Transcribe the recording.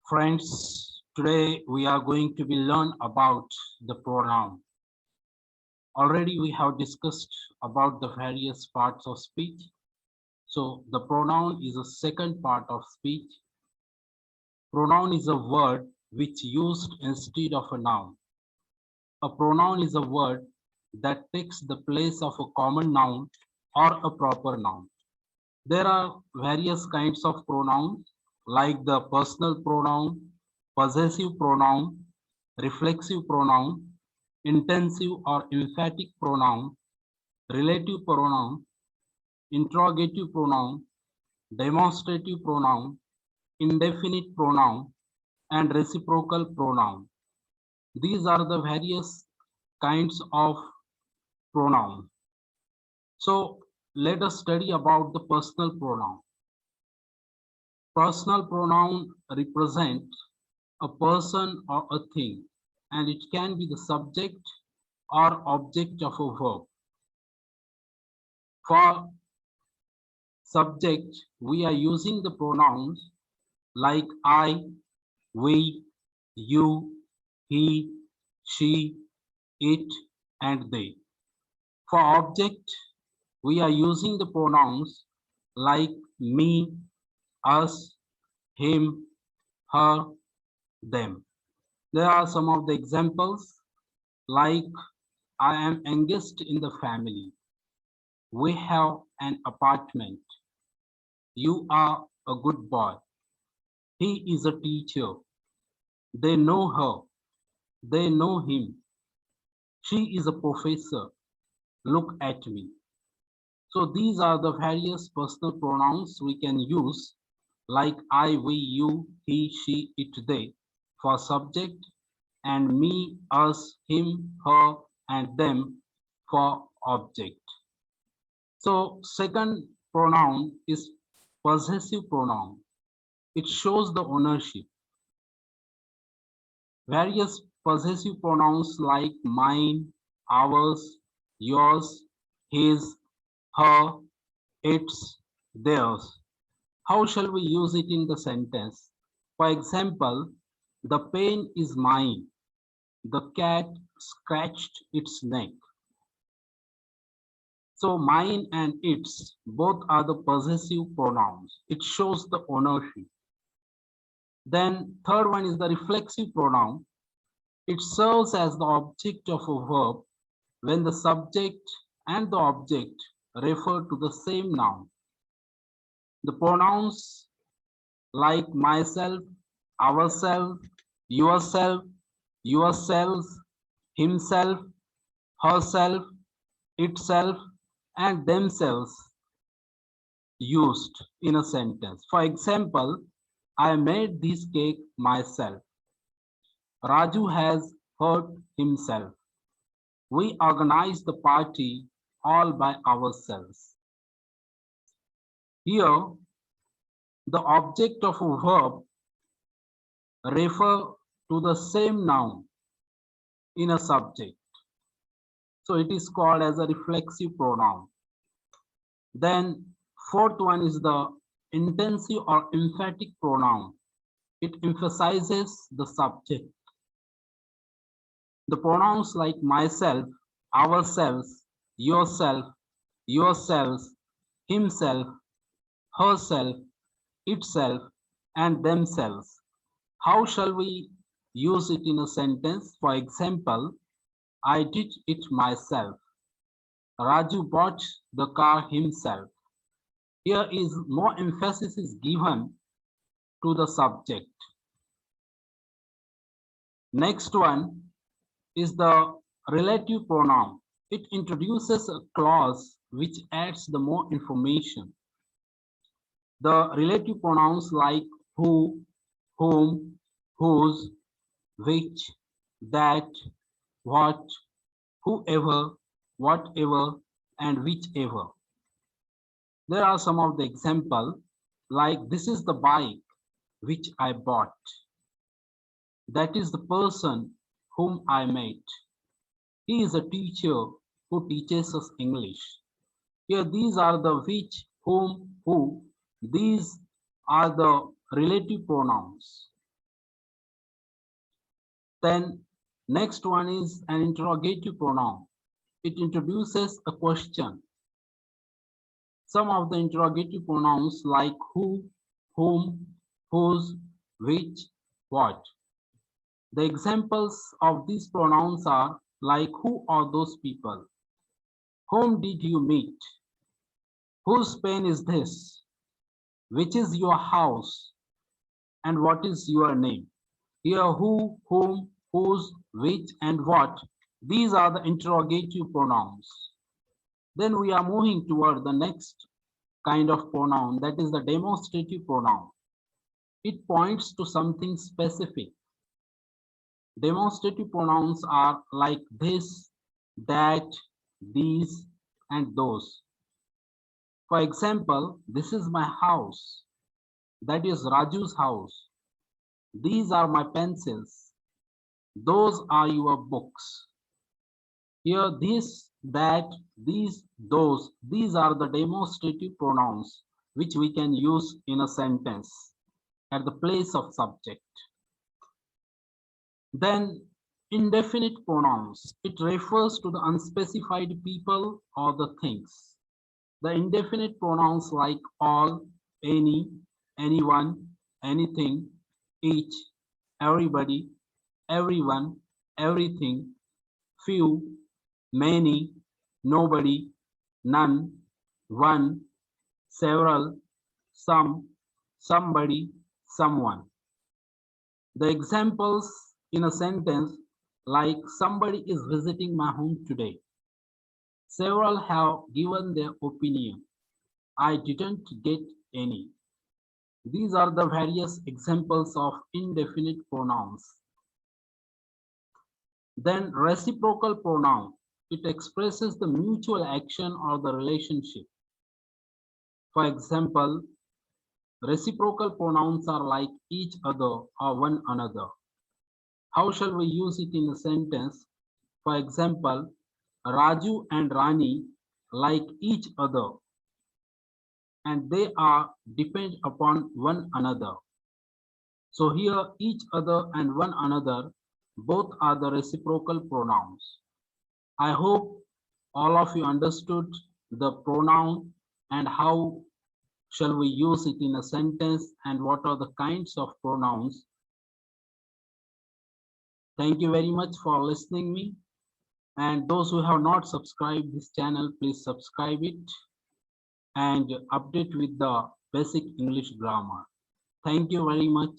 Friends, today we are going to be learn about the pronoun. Already we have discussed about the various parts of speech. So the pronoun is a second part of speech. Pronoun is a word which used instead of a noun. A pronoun is a word that takes the place of a common noun or a proper noun. There are various kinds of pronouns like the personal pronoun, possessive pronoun, reflexive pronoun, intensive or emphatic pronoun, relative pronoun, interrogative pronoun, demonstrative pronoun, indefinite pronoun, and reciprocal pronoun. These are the various kinds of pronoun. So let us study about the personal pronoun. Personal pronoun represent a person or a thing, and it can be the subject or object of a verb. For subject, we are using the pronouns like I, we, you, he, she, it, and they. For object, we are using the pronouns like me, us, him, her, them. There are some of the examples like I am youngest in the family. We have an apartment. You are a good boy. He is a teacher. They know her. They know him. She is a professor. Look at me. So these are the various personal pronouns we can use like I, we, you, he, she, it, they for subject and me, us, him, her, and them for object. So second pronoun is possessive pronoun. It shows the ownership. Various possessive pronouns like mine, ours, yours, his, her, its, theirs. How shall we use it in the sentence? For example, the pen is mine. The cat scratched its neck. So mine and its both are the possessive pronouns. It shows the ownership. Then third one is the reflexive pronoun. It serves as the object of a verb when the subject and the object refer to the same noun. The pronouns like myself, ourself, yourself, yourselves, himself, herself, itself, and themselves used in a sentence. For example, I made this cake myself. Raju has hurt himself. We organized the party all by ourselves. Here, the object of a verb refer to the same noun in a subject. So it is called as a reflexive pronoun. Then fourth one is the intensive or emphatic pronoun. It emphasizes the subject. The pronouns like myself, ourselves, yourself, yourselves, himself, herself, itself, and themselves. How shall we use it in a sentence? For example, I did it myself. Raju bought the car himself. Here is more emphasis is given to the subject. Next one is the relative pronoun. It introduces a clause which adds the more information. The relative pronouns like who, whom, whose, which, that, what, whoever, whatever, and whichever. There are some of the example like this is the bike which I bought. That is the person whom I met. He is a teacher who teaches us English. Here these are the which, whom, who. These are the relative pronouns. Then next one is an interrogative pronoun. It introduces a question. Some of the interrogative pronouns like who, whom, whose, which, what. The examples of these pronouns are like who are those people? Whom did you meet? Whose pen is this? Which is your house? And what is your name? Here who, whom, whose, which and what, these are the interrogative pronouns. Then we are moving toward the next kind of pronoun, that is the demonstrative pronoun. It points to something specific. Demonstrative pronouns are like this, that, these, and those. For example, this is my house. That is Raju's house. These are my pencils. Those are your books. Here, this, that, these, those, these are the demonstrative pronouns which we can use in a sentence at the place of subject. Then, indefinite pronouns. It refers to the unspecified people or the things. The indefinite pronouns like all, any, anyone, anything, each, everybody, everyone, everything, few, many, nobody, none, one, several, some, somebody, someone. The examples in a sentence like somebody is visiting my home today. Several have given their opinion. I didn't get any. These are the various examples of indefinite pronouns. Then reciprocal pronoun. It expresses the mutual action or the relationship. For example, reciprocal pronouns are like each other or one another. How shall we use it in a sentence? For example, Raju and Rani like each other and they are depend upon one another. So here each other and one another both are the reciprocal pronouns. I hope all of you understood the pronoun and how shall we use it in a sentence and what are the kinds of pronouns. Thank you very much for listening me, and those who have not subscribed this channel, please subscribe it and update with the basic English grammar. Thank you very much.